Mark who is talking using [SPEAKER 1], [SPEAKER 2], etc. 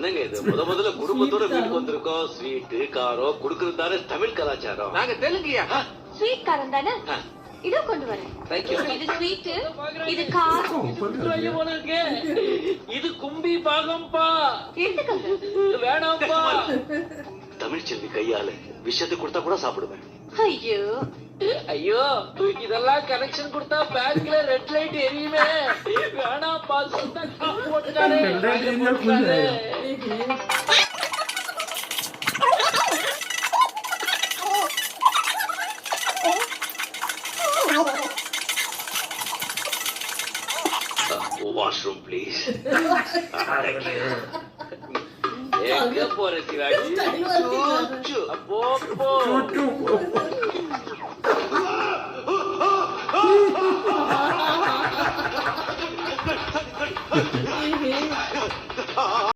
[SPEAKER 1] என்னங்க இது முதல்ல குடும்பத்தோட வீட்டுக்கு வந்திருக்கோம். ஸ்வீட் காரம் குடுக்கறது தானே தமிழ் கலாச்சாரம்.
[SPEAKER 2] நாங்க தெலுங்கியா?
[SPEAKER 3] ஸ்வீட் காரம் தானே, இதோ கொண்டு வரேன். இது ஸ்வீட், இது காரம்.
[SPEAKER 2] இது கும்பி பாகம்பா.
[SPEAKER 3] எடுத்துக்கங்க.
[SPEAKER 2] வேணாம்பா.
[SPEAKER 1] தமிழ் செல்வி கையால விஷயத்தை கொடுத்தா கூட சாப்பிடுவேன்.
[SPEAKER 3] ஐயோ
[SPEAKER 2] ஐயோ, இதெல்லாம் கனெக்ஷன் கொடுத்தா பேங்க்ல ரெட் லைட் எரியுமே. வேணாம்பா. சொந்த போட்டுக்காரே.
[SPEAKER 1] Washroom please.
[SPEAKER 2] எங்க போற சிவாஜி? அப்போ